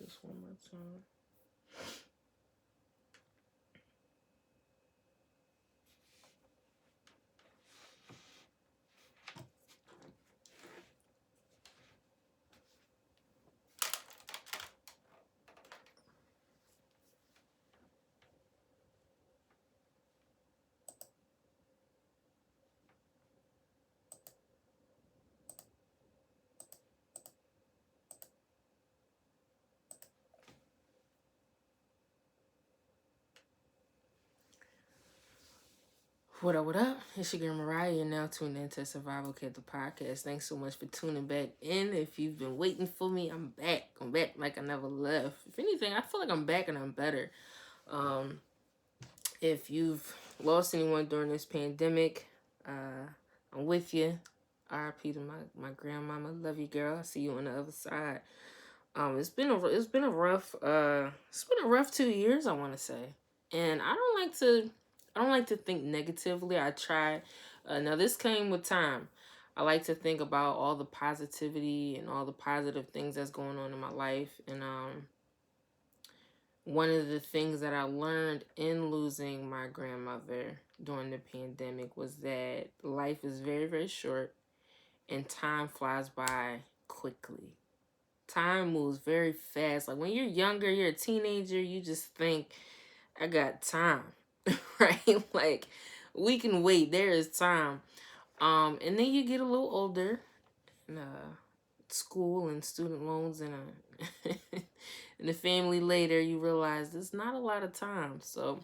this one more time. What up, what up? It's your girl Mariah. You're now tuned into Survival Kid, the podcast. Thanks so much for tuning back in. If you've been waiting for me, I'm back. I'm back like I never left. If anything, I feel like I'm back and I'm better. Um, if you've lost anyone during this pandemic, I'm with you. RIP to my grandmama. Love you, girl. I see you on the other side. It's been a rough 2 years, I want to say, and I don't like to think negatively. I try. Now this came with time. I like to think about all the positivity and all the positive things that's going on in my life, and one of the things that I learned in losing my grandmother during the pandemic was that life is very, very short, and time flies by quickly. Time moves very fast. Like when you're younger, you're a teenager, you just think, I got time, right? Like we can wait. There is time. And then you get a little older, and school and student loans and and the family later, you realize there's not a lot of time. So,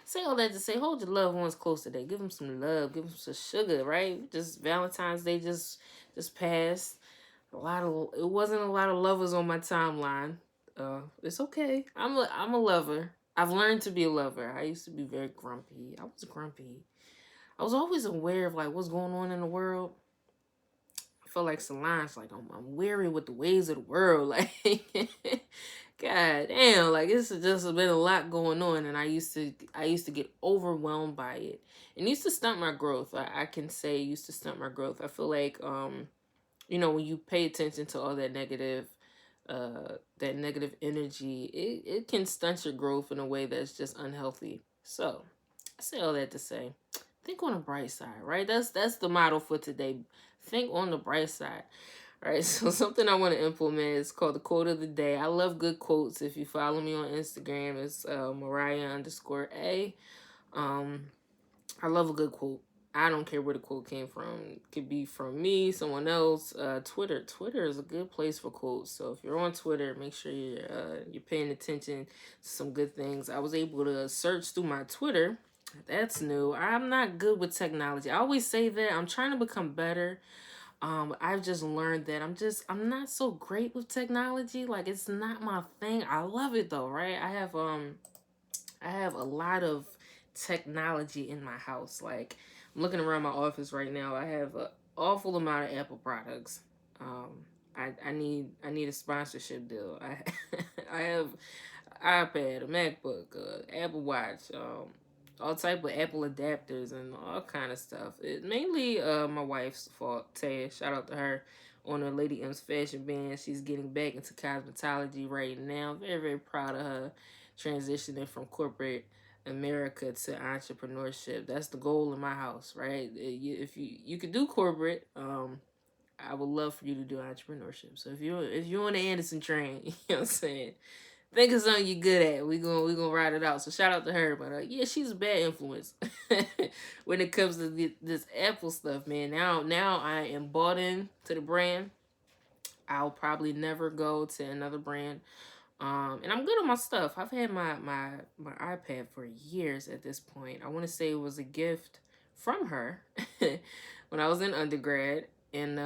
say all that to say, hold your loved ones close today. Give them some love. Give them some sugar, right? Just Valentine's Day just passed. It wasn't a lot of lovers on my timeline. It's okay. I'm a lover. I've learned to be a lover. I used to be very grumpy. I was grumpy. I was always aware of like what's going on in the world. I feel like Solange, like I'm weary with the ways of the world. Like, God damn, like it's just been a lot going on, and I used to get overwhelmed by it. It used to stunt my growth. I can say it used to stunt my growth. I feel like when you pay attention to all that negative energy, it can stunt your growth in a way that's just unhealthy. So I say all that to say, think on the bright side, right? That's the motto for today. Think on the bright side. All right, so something I want to implement is called the quote of the day. I love good quotes. If you follow me on Instagram, it's Mariah_A. Um, I love a good quote. I don't care where the quote came from. It could be from me, someone else. Twitter is a good place for quotes. So if you're on Twitter, make sure you're paying attention to some good things. I was able to search through my Twitter. That's new. I'm not good with technology. I always say that I'm trying to become better. I've just learned that I'm not so great with technology. Like it's not my thing. I love it though, right? I have a lot of technology in my house. Like I'm looking around my office right now. I have an awful amount of Apple products. I need a sponsorship deal. I have iPad, a MacBook, Apple Watch, all type of Apple adapters and all kind of stuff. It mainly my wife's fault. Taya, shout out to her on her Lady M's fashion band. She's getting back into cosmetology right now. Very, very proud of her transitioning from corporate America to entrepreneurship. That's the goal in my house, right? If you could do corporate, I would love for you to do entrepreneurship. So if you're on the Anderson train, you know what I'm saying, think of something you're good at. We gonna ride it out. So shout out to her. But yeah, she's a bad influence when it comes to this Apple stuff, man. Now I am bought in to the brand. I'll probably never go to another brand. And I'm good on my stuff. I've had my iPad for years at this point. I want to say it was a gift from her when I was in undergrad, and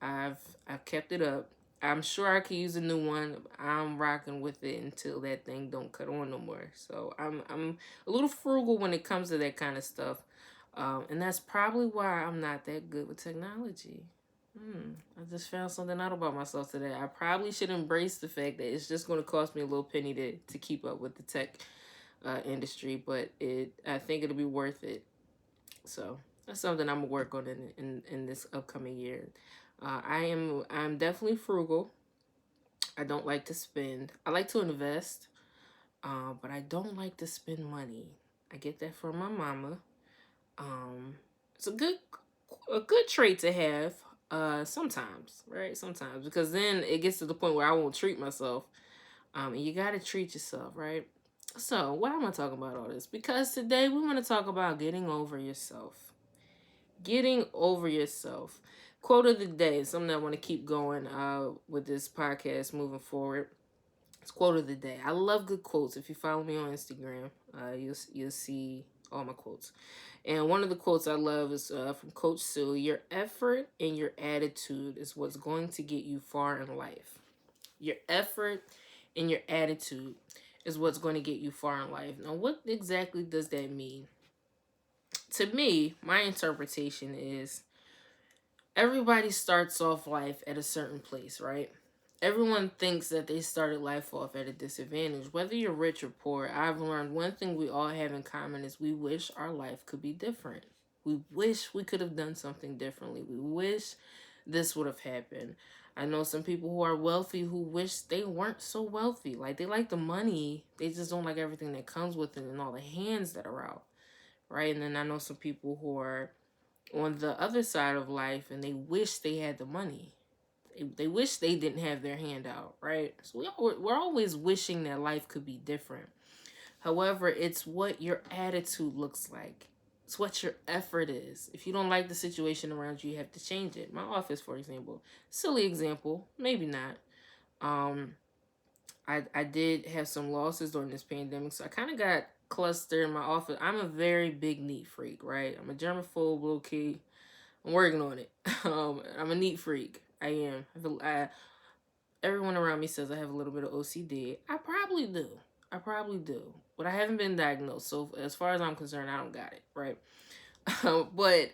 I've kept it up. I'm sure I could use a new one. I'm rocking with it until that thing don't cut on no more. So I'm a little frugal when it comes to that kind of stuff, and that's probably why I'm not that good with technology. I just found something out about myself today. I probably should embrace the fact that it's just going to cost me a little penny to keep up with the tech industry, but I think it'll be worth it. So that's something I'm gonna work on in this upcoming year. I'm definitely frugal. I don't like to spend. I like to invest, but I don't like to spend money. I get that from my mama. Um, it's a good trait to have. Sometimes, right? Sometimes, because then it gets to the point where I won't treat myself. And you gotta treat yourself, right? So, why am I talking about all this? Because today we want to talk about getting over yourself. Getting over yourself. Quote of the day, something I want to keep going with this podcast moving forward. It's quote of the day. I love good quotes. If you follow me on Instagram, you'll see all my quotes. And one of the quotes I love is from Coach Sue. Your effort and your attitude is what's going to get you far in life. Your effort and your attitude is what's going to get you far in life. Now, what exactly does that mean? To me, my interpretation is everybody starts off life at a certain place, right? Everyone thinks that they started life off at a disadvantage. Whether you're rich or poor, I've learned one thing we all have in common is we wish our life could be different. We wish we could have done something differently. We wish this would have happened. I know some people who are wealthy who wish they weren't so wealthy. Like, they like the money, they just don't like everything that comes with it and all the hands that are out, right? And then I know some people who are on the other side of life and they wish they had the money. They wish they didn't have their hand out, right? So we're always wishing that life could be different. However, it's what your attitude looks like. It's what your effort is. If you don't like the situation around you, you have to change it. My office, for example, silly example, maybe not. Um, I did have some losses during this pandemic, so I kind of got clustered in my office. I'm a very big neat freak, right? I'm a germaphobe, low key. I'm working on it. I'm a neat freak. I am. Everyone around me says I have a little bit of OCD. I probably do. I probably do. But I haven't been diagnosed. So as far as I'm concerned, I don't got it, right? But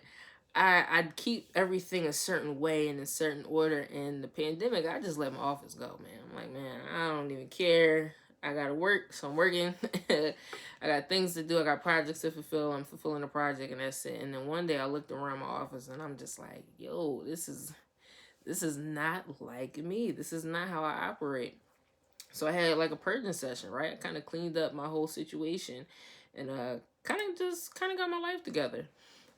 I'd keep everything a certain way in a certain order. In the pandemic, I just let my office go, man. I'm like, man, I don't even care. I gotta work, so I'm working. I got things to do. I got projects to fulfill. I'm fulfilling a project, and that's it. And then one day I looked around my office, and I'm just like, yo, this is not like me. This is not how I operate. So I had like a purging session, right? I kind of cleaned up my whole situation, and kind of got my life together,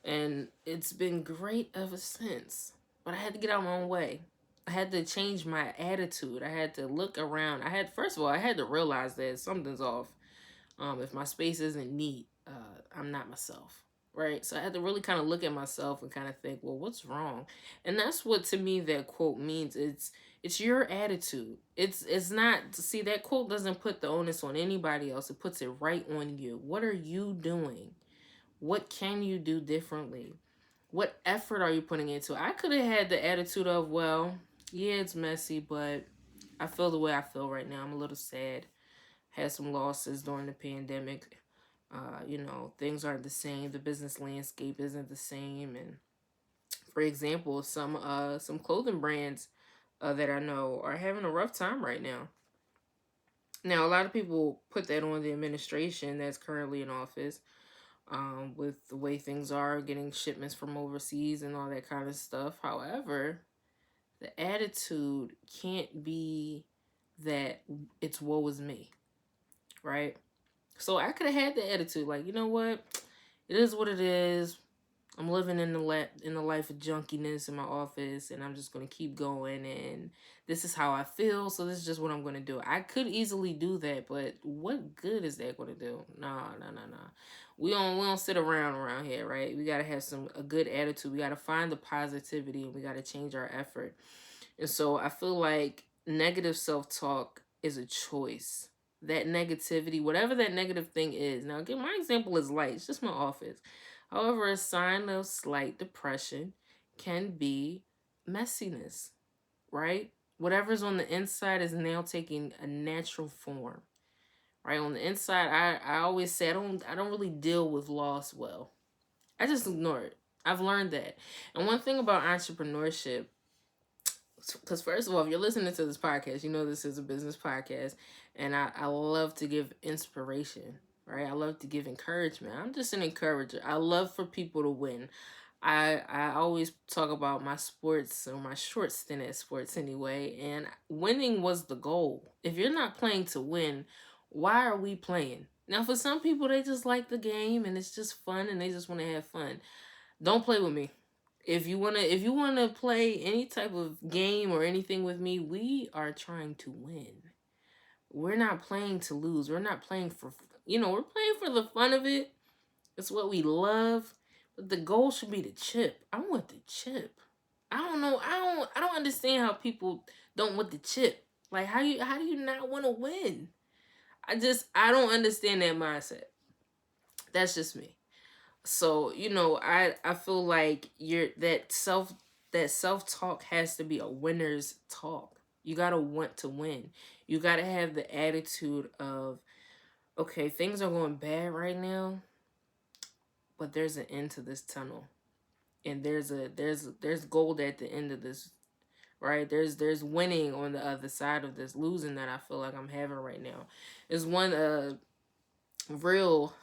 and it's been great ever since. But I had to get out my own way. I had to change my attitude. I had to look around. First of all, I had to realize that something's off. If my space isn't neat, I'm not myself, right? So I had to really kind of look at myself and kind of think, well, what's wrong? And that's what to me that quote means. It's your attitude. It's not, see, that quote doesn't put the onus on anybody else. It puts it right on you. What are you doing? What can you do differently? What effort are you putting into it? I could have had the attitude of, well, yeah, it's messy, but I feel the way I feel right now. I'm a little sad. Had some losses during the pandemic. Things aren't the same. The business landscape isn't the same. And for example, some clothing brands that I know are having a rough time right now. Now, a lot of people put that on the administration that's currently in office, with the way things are, getting shipments from overseas and all that kind of stuff. However, the attitude can't be that it's woe is me, right? So I could have had the attitude, like, you know what, it is what it is. I'm living in the life of junkiness in my office, and I'm just gonna keep going. And this is how I feel, so this is just what I'm gonna do. I could easily do that, but what good is that gonna do? Nah, nah, nah, nah. We don't sit around here, right? We gotta have a good attitude. We gotta find the positivity, and we gotta change our effort. And so I feel like negative self talk is a choice. That negativity, whatever that negative thing is. Now, again, my example is light. It's just my office. However, a sign of slight depression can be messiness, right? Whatever's on the inside is now taking a natural form, right? On the inside, I always say I don't really deal with loss well. I just ignore it. I've learned that. And one thing about entrepreneurship, because first of all, if you're listening to this podcast, you know this is a business podcast, and I love to give inspiration, right? I love to give encouragement. I'm just an encourager. I love for people to win. I always talk about my sports or my short stint at sports anyway, and winning was the goal. If you're not playing to win, why are we playing? Now, for some people, they just like the game and it's just fun and they just want to have fun. Don't play with me. If you wanna play any type of game or anything with me, we are trying to win. We're not playing to lose. We're not playing for we're playing for the fun of it. It's what we love. But the goal should be the chip. I want the chip. I don't know. I don't understand how people don't want the chip. Like how do you not want to win? I don't understand that mindset. That's just me. So, I feel like that self talk has to be a winner's talk. You got to want to win. You got to have the attitude of, okay, things are going bad right now, but there's an end to this tunnel. And there's gold at the end of this, right? There's winning on the other side of this losing that I feel like I'm having right now. There's one real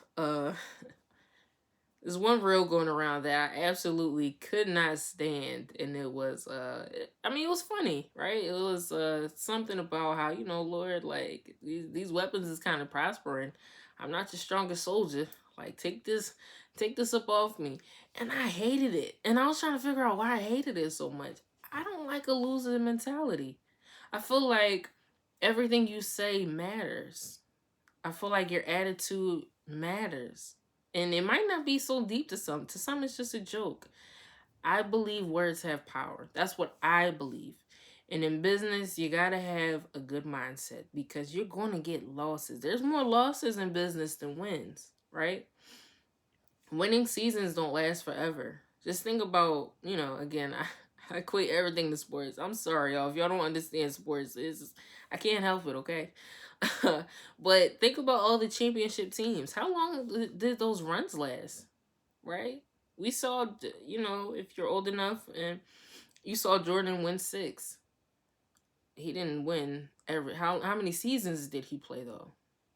there's one reel going around that I absolutely could not stand, and it was I mean, it was funny, right? It was something about how, Lord, like these weapons is kind of prospering. I'm not your strongest soldier. Like, take this up off me. And I hated it. And I was trying to figure out why I hated it so much. I don't like a loser mentality. I feel like everything you say matters. I feel like your attitude matters. And it might not be so deep to some. To some, it's just a joke. I believe words have power. That's what I believe. And in business, you got to have a good mindset because you're going to get losses. There's more losses in business than wins, right? Winning seasons don't last forever. Just think about, again, I equate everything to sports. I'm sorry, y'all. If y'all don't understand sports, I can't help it, okay? But think about all the championship teams. How long did those runs last, right? We saw, if you're old enough and you saw Jordan win six. He didn't win every. How many seasons did he play though?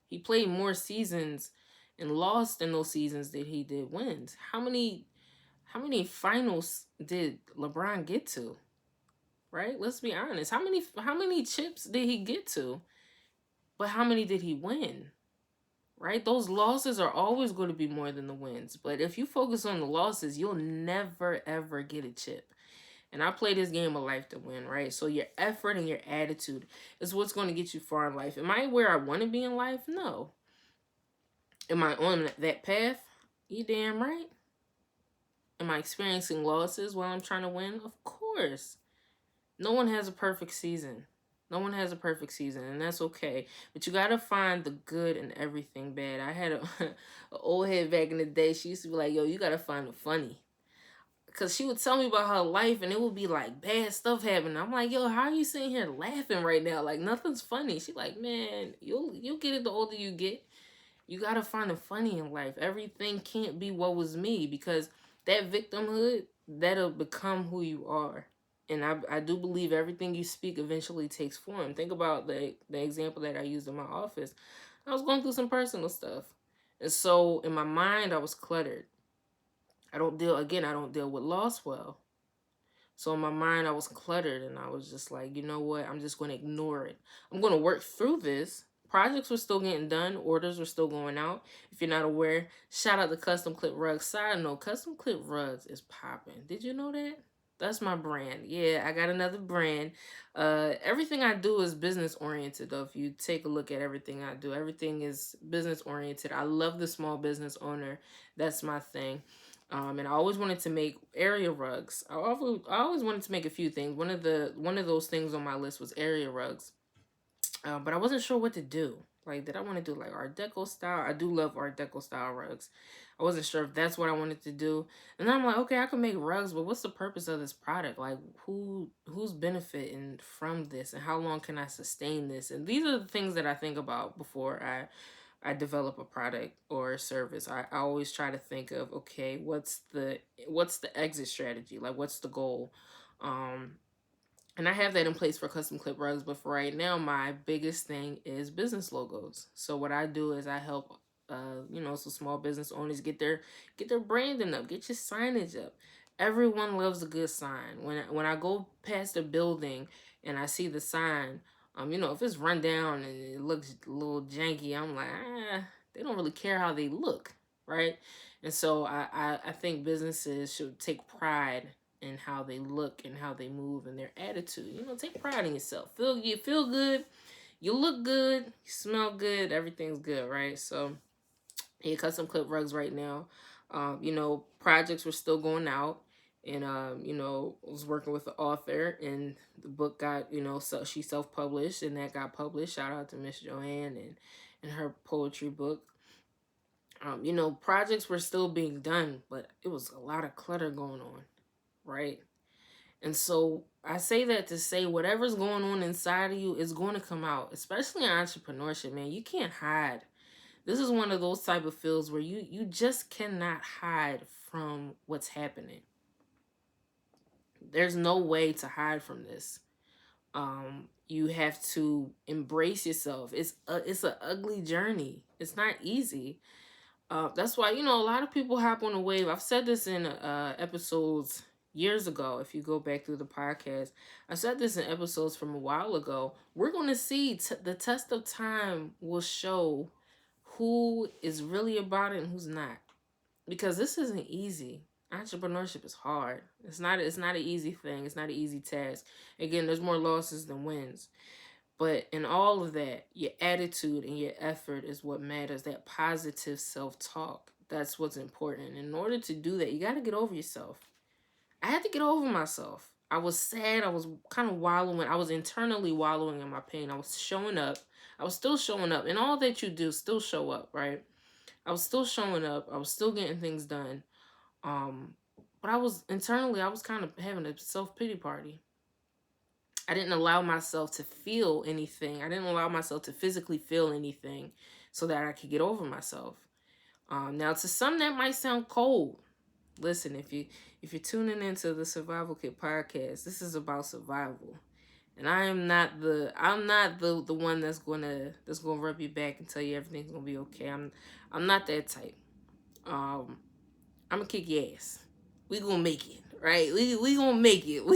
He played more seasons and lost in those seasons than he did wins. How many finals did LeBron get to? Right? Let's be honest. How many chips did he get to? But how many did he win? Right? Those losses are always going to be more than the wins. But if you focus on the losses, you'll never ever get a chip. And I play this game of life to win, right? So your effort and your attitude is what's going to get you far in life. Am I where I want to be in life? No. Am I on that path? You damn right. Am I experiencing losses while I'm trying to win? Of course. No one has a perfect season. No one has a perfect season, and that's okay. But you gotta find the good in everything bad. I had a old head back in the day. She used to be like, "Yo, you gotta find the funny." Cause she would tell me about her life, and it would be like bad stuff happening. I'm like, "Yo, how are you sitting here laughing right now? Like nothing's funny." She like, "Man, you'll get it the older you get. You gotta find the funny in life. Everything can't be what was me because that victimhood that'll become who you are." And I do believe everything you speak eventually takes form. Think about the example that I used in my office. I was going through some personal stuff, and so in my mind I was cluttered. I don't deal with loss well. So in my mind, I was cluttered and I was just like, you know what? I'm just going to ignore it. I'm going to work through this. Projects were still getting done. Orders were still going out. If you're not aware, shout out to Custom Clip Rugs. Side note, Custom Clip Rugs is popping. Did you know that? That's my brand. Yeah, I got another brand. Everything I do is business oriented though. If you take a look at everything I do, everything is business oriented. I love the small business owner. That's my thing. And I always wanted to make area rugs. I always wanted to make a few things. One of those things on my list was area rugs. But I wasn't sure what to do. Like, did I want to do like Art Deco style? I do love Art Deco style rugs. I wasn't sure if that's what I wanted to do. And then I'm like, okay, I can make rugs, but what's the purpose of this product? Like, who's benefiting from this, and how long can I sustain this? And these are the things that I think about before I develop a product or a service. I always try to think of, okay, what's the exit strategy? Like, what's the goal? Um, and I have that in place for custom clip rugs, but for right now, my biggest thing is business logos. So what I do is I help, so small business owners get their branding up, get your signage up. Everyone loves a good sign. When I go past a building and I see the sign, if it's run down and it looks a little janky, I'm like, they don't really care how they look, right? And so I think businesses should take pride in how they look and how they move and their attitude. Take pride in yourself. You feel good, you look good, you smell good, everything's good, right? So yeah, custom clip rugs right now. Projects were still going out, and I was working with the author, and the book got so she self published, and that got published. Shout out to Miss Joanne and her poetry book. Projects were still being done, but it was a lot of clutter going on, right? And so I say that to say whatever's going on inside of you is going to come out, especially in entrepreneurship, man. You can't hide. This is one of those type of fields where you just cannot hide from what's happening. There's no way to hide from this. You have to embrace yourself. It's an ugly journey. It's not easy. That's why a lot of people hop on a wave. I've said this in episodes years ago. If you go back through the podcast, I said this in episodes from a while ago. We're going to see the test of time will show who is really about it and who's not, because this isn't easy. Entrepreneurship is hard. It's not an easy thing. It's not an easy task. Again, there's more losses than wins. But in all of that, your attitude and your effort is what matters. That positive self-talk. That's what's important. In order to do that, you got to get over yourself. I had to get over myself. I was sad. I was kind of wallowing. I was internally wallowing in my pain. I was showing up. I was still showing up. And all that you do, still show up, right? I was still showing up. I was still getting things done. But I was kind of having a self-pity party. I didn't allow myself to feel anything. I didn't allow myself to physically feel anything so that I could get over myself. Now, to some, that might sound cold. Listen, if you're tuning into the Survival Kit podcast, this is about survival, and I'm not the one that's gonna rub you back and tell you everything's gonna be okay. I'm not that type. I'm gonna kick your ass. We gonna make it, right? We gonna make it.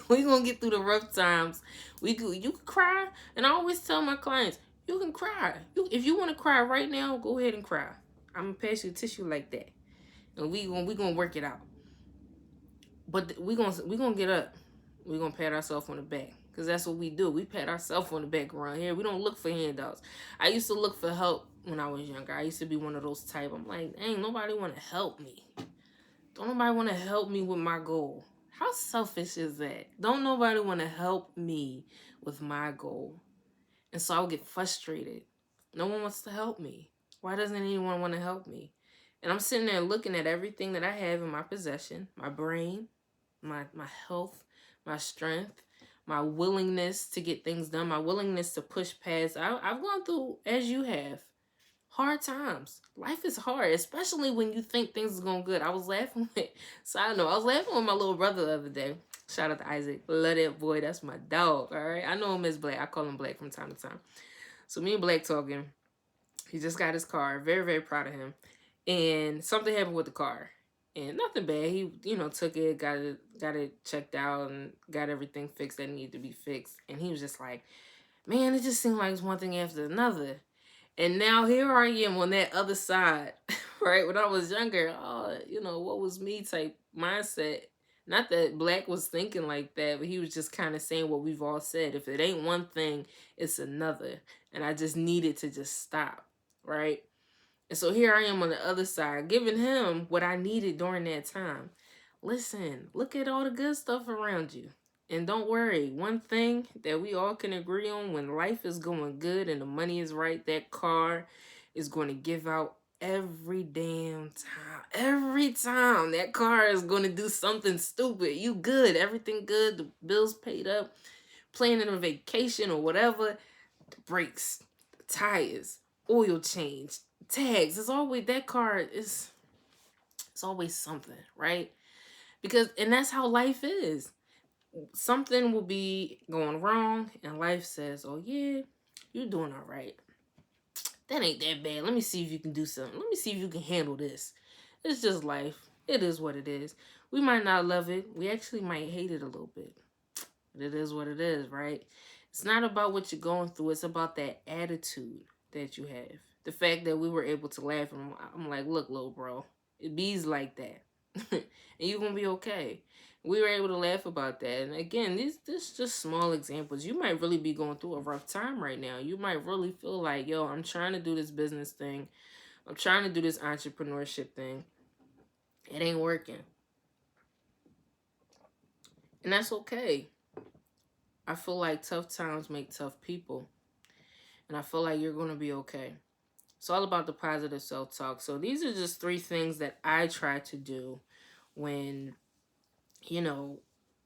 We gonna get through the rough times. You can cry, and I always tell my clients, you can cry. If you want to cry right now, go ahead and cry. I'm gonna pass you a tissue like that, and we gonna work it out. But we gonna get up. We gonna pat ourselves on the back, because that's what we do. We pat ourselves on the back around here. We don't look for handouts. I used to look for help when I was younger. I used to be one of those type. I'm like, ain't nobody want to help me. Don't nobody want to help me with my goal. How selfish is that? Don't nobody want to help me with my goal. And so I'll get frustrated. No one wants to help me. Why doesn't anyone want to help me? And I'm sitting there looking at everything that I have in my possession, my brain, my health, my strength, my willingness to get things done, my willingness to push past. I've gone through, as you have, hard times. Life is hard, especially when you think things are going good. I was laughing with, side note, I was laughing with my little brother the other day. Shout out to Isaac. Love that boy. That's my dog, all right? I know him as Black. I call him Black from time to time. So me and Black talking. He just got his car. Very, very proud of him. And something happened with the car. And nothing bad. He, took it, got it checked out, and got everything fixed that needed to be fixed. And he was just like, man, it just seemed like it's one thing after another. And now here I am on that other side, right? When I was younger, what was me type mindset. Not that Black was thinking like that, but he was just kind of saying what we've all said. If it ain't one thing, it's another. And I just needed to just stop, right? And so here I am on the other side, giving him what I needed during that time. Listen, look at all the good stuff around you. And don't worry, one thing that we all can agree on, when life is going good and the money is right, that car is going to give out every damn time. Every time that car is going to do something stupid. You good, everything good, the bills paid up, planning a vacation or whatever, the brakes, the tires, oil change, tags. It's always, that car is, it's always something, right? And that's how life is. Something will be going wrong, and life says, oh yeah, you're doing all right. That ain't that bad. Let me see if you can do something. Let me see if you can handle this. It's just life. It is what it is. We might not love it. We actually might hate it a little bit. But it is what it is, right? It's not about what you're going through. It's about that attitude that you have. The fact that we were able to laugh. And I'm like, look, little bro, it bees like that. And you're going to be okay. We were able to laugh about that. And again, this just small examples. You might really be going through a rough time right now. You might really feel like, yo, I'm trying to do this business thing. I'm trying to do this entrepreneurship thing. It ain't working. And that's okay. I feel like tough times make tough people. And I feel like you're going to be okay. It's all about the positive self talk. So these are just three things that I try to do when, you know,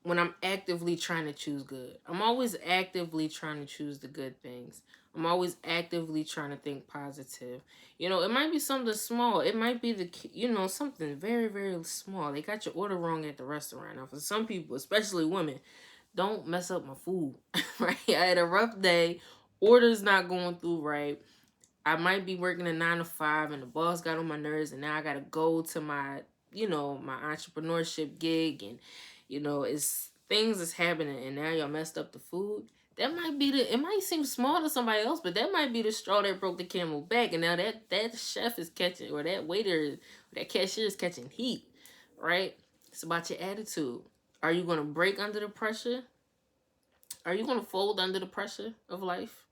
when I'm actively trying to choose good. I'm always actively trying to choose the good things. I'm always actively trying to think positive. It might be something small. It might be something very, very small. They got your order wrong at the restaurant. Now, for some people, especially women, don't mess up my food, right? I had a rough day. Order's not going through right. I might be working a 9 to 5 and the boss got on my nerves and now I got to go to my entrepreneurship gig and, it's things that's happening and now y'all messed up the food. That might be it might seem small to somebody else, but that might be the straw that broke the camel back. And now that chef is catching, or that waiter, or that cashier is catching heat, right? It's about your attitude. Are you going to break under the pressure? Are you going to fold under the pressure of life?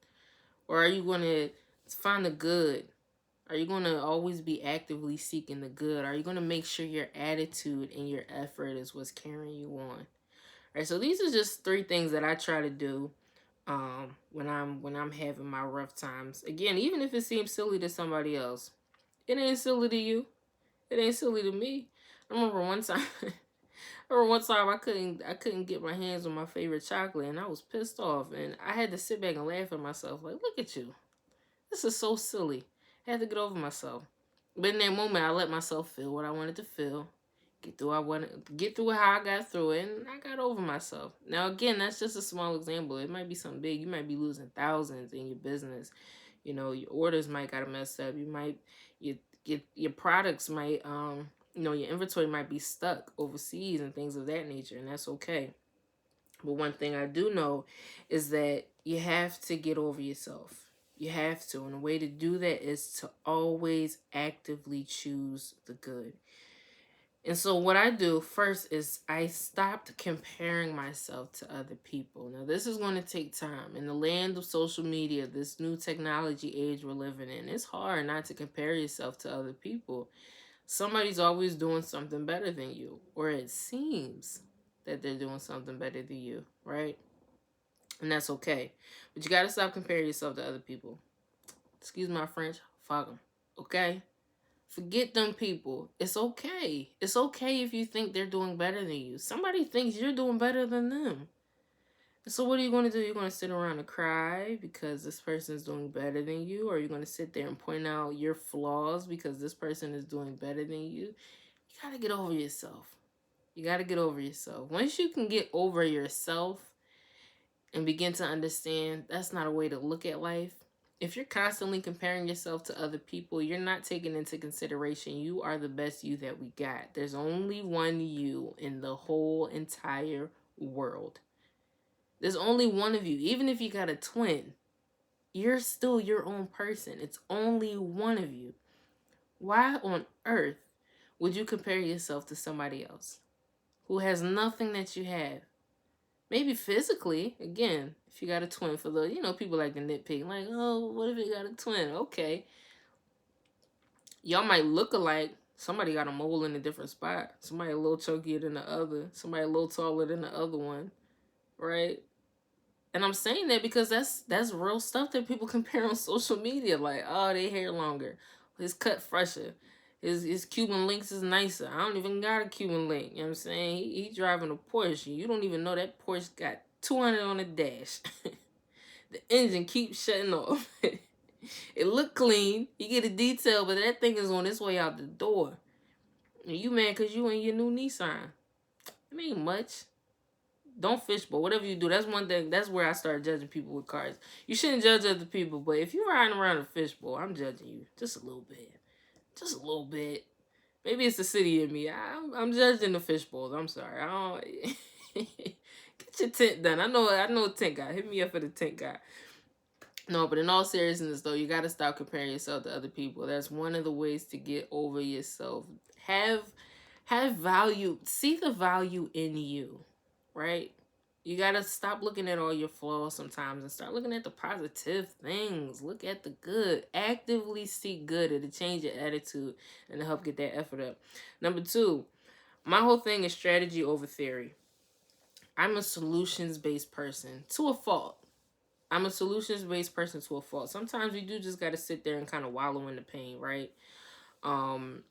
Or are you going to find the good? Are you going to always be actively seeking the good? Are you going to make sure your attitude and your effort is what's carrying you on? All right, so these are just three things that I try to do when I'm having my rough times. Again, even if it seems silly to somebody else, it ain't silly to you. It ain't silly to me. I remember one time I couldn't get my hands on my favorite chocolate and I was pissed off and I had to sit back and laugh at myself like, look at you. This is so silly. I had to get over myself. But in that moment I let myself feel what I wanted to feel. Get through how I got through it, and I got over myself. Now again, that's just a small example. It might be something big. You might be losing thousands in your business. Your orders might got to mess up. Your products might your inventory might be stuck overseas and things of that nature, and that's okay. But one thing I do know is that you have to get over yourself. You have to. And the way to do that is to always actively choose the good. And so what I do first is I stopped comparing myself to other people. Now this is going to take time. In the land of social media, this new technology age we're living in, it's hard not to compare yourself to other people. Somebody's always doing something better than you, or it seems that they're doing something better than you, right? And that's okay. But you got to stop comparing yourself to other people. Excuse my French, fuck them, okay? Forget them people. It's okay. It's okay if you think they're doing better than you. Somebody thinks you're doing better than them. And so what are you going to do? You're going to sit around and cry because this person is doing better than you? Or you're going to sit there and point out your flaws because this person is doing better than you? You got to get over yourself. You got to get over yourself. Once you can get over yourself and begin to understand that's not a way to look at life. If you're constantly comparing yourself to other people, you're not taking into consideration you are the best you that we got. There's only one you in the whole entire world. There's only one of you. Even if you got a twin, you're still your own person. It's only one of you. Why on earth would you compare yourself to somebody else who has nothing that you have? Maybe physically, again, if you got a twin, for the, people like to nitpick, like, oh, what if you got a twin? Okay. Y'all might look alike. Somebody got a mole in a different spot. Somebody a little chunkier than the other. Somebody a little taller than the other one. Right? And I'm saying that because that's real stuff that people compare on social media. Like, oh, they hair longer. His cut fresher. His Cuban links is nicer. I don't even got a Cuban link. You know what I'm saying? He driving a Porsche. You don't even know that Porsche got 200 on the dash. The engine keeps shutting off. It look clean. You get a detail, but that thing is on its way out the door. And you mad because you in your new Nissan. It ain't much. Don't fishbowl. Whatever you do, that's one thing. That's where I start judging people with cars. You shouldn't judge other people, but if you're riding around a fishbowl, I'm judging you just a little bit. Just a little bit. Maybe it's the city in me. I'm judging the fish bowls. I'm sorry. I don't. Get your tent done. I know a tent guy. Hit me up for the tent guy. No, but in all seriousness, though, you got to stop comparing yourself to other people. That's one of the ways to get over yourself. Have have value. See the value in you, right? You got to stop looking at all your flaws sometimes and start looking at the positive things. Look at the good. Actively seek good. It'll change your attitude and help get that effort up. Number two, my whole thing is strategy over theory. I'm a solutions based person to a fault. I'm a solutions based person to a fault. Sometimes you do just got to sit there and kind of wallow in the pain, right? Um,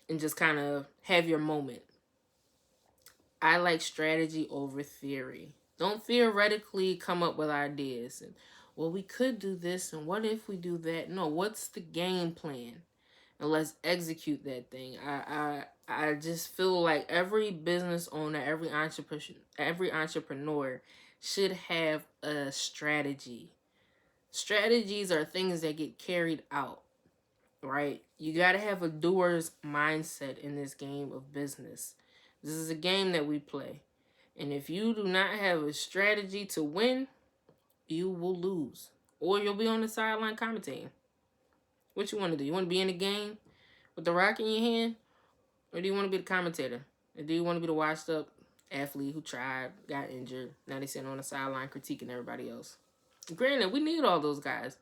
and just kind of have your moment. I like strategy over theory. Don't theoretically come up with ideas and, well, we could do this and what if we do that? No, what's the game plan? And let's execute that thing. I just feel like every business owner, every entrepreneur should have a strategy. Strategies are things that get carried out, right? You got to have a doer's mindset in this game of business. This is a game that we play. And if you do not have a strategy to win, you will lose. Or you'll be on the sideline commentating. What you want to do? You want to be in the game with the rock in your hand? Or do you want to be the commentator? Or do you want to be the washed up athlete who tried, got injured, now they sitting on the sideline critiquing everybody else? Granted, we need all those guys.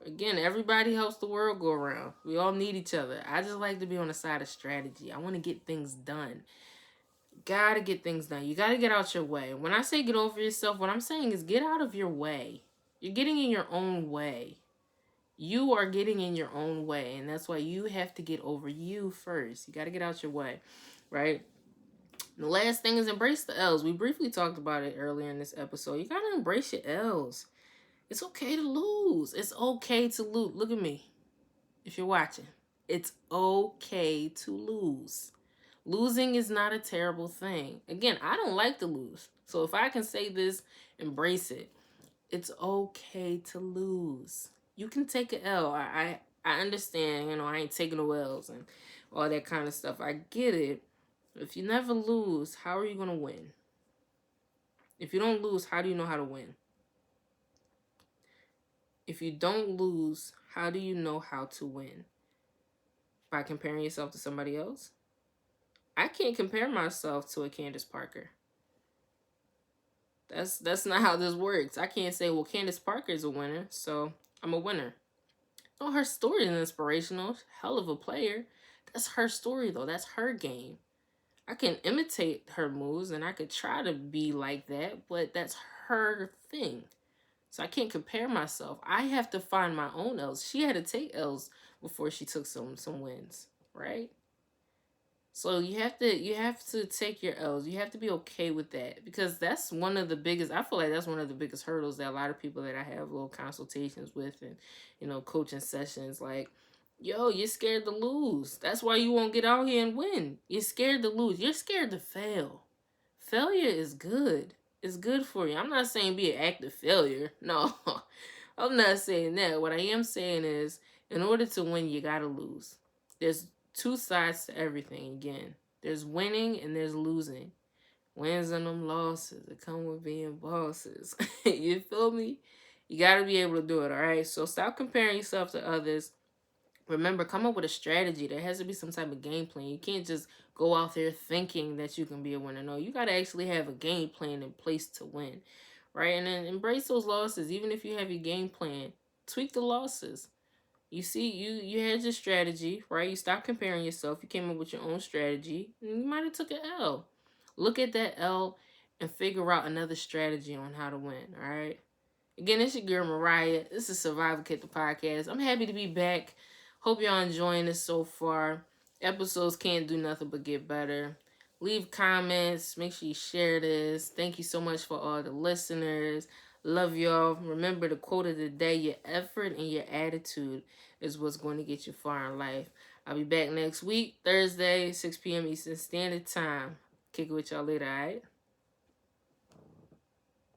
Again, everybody helps the world go around. We all need each other. I just like to be on the side of strategy. I want to get things done. Gotta get things done. You gotta get out your way. When I say get over yourself, what I'm saying is get out of your way. You're getting in your own way. You are getting in your own way, and that's why you have to get over you first. You gotta get out your way, right? The last thing is embrace the L's. We briefly talked about it earlier in this episode. You gotta embrace your L's. It's okay to lose. It's okay to lose. Look at me. If you're watching, it's okay to lose. Losing is not a terrible thing. Again, I don't like to lose. So if I can say this, embrace it. It's okay to lose. You can take an L. I understand, I ain't taking no L's and all that kind of stuff. I get it. If you never lose, how are you going to win? If you don't lose, how do you know how to win? If you don't lose, how do you know how to win? By comparing yourself to somebody else? I can't compare myself to a Candace Parker. That's not how this works. I can't say, well, Candace Parker is a winner, so I'm a winner. No, her story is inspirational. Hell of a player. That's her story, though. That's her game. I can imitate her moves, and I could try to be like that, but that's her thing. So I can't compare myself. I have to find my own L's. She had to take L's before she took some wins, right? So you have to take your L's. You have to be okay with that, because that's one of the biggest. I feel like that's one of the biggest hurdles that a lot of people that I have little consultations with and coaching sessions, like, yo, you're scared to lose. That's why you won't get out here and win. You're scared to lose. You're scared to fail. Failure is good. It's good for you. I'm not saying be an active failure. No, I'm not saying that. What I am saying is, in order to win, you gotta lose. There's two sides to everything. Again, there's winning and there's losing. Wins and them losses that come with being bosses. You feel me? You gotta be able to do it. All right. So stop comparing yourself to others. Remember, come up with a strategy. There has to be some type of game plan. You can't just go out there thinking that you can be a winner. No, you got to actually have a game plan in place to win, right? And then embrace those losses. Even if you have your game plan, tweak the losses. You see, you had your strategy, right? You stopped comparing yourself. You came up with your own strategy, and you might have took an L. Look at that L and figure out another strategy on how to win, all right? Again, it's your girl Mariah. This is Survival Kit, the podcast. I'm happy to be back. Hope y'all enjoying this so far. Episodes can't do nothing but get better. Leave comments. Make sure you share this. Thank you so much for all the listeners. Love y'all. Remember the quote of the day: your effort and your attitude is what's going to get you far in life. I'll be back next week, Thursday, 6 p.m. Eastern Standard Time. Kick it with y'all later, all right?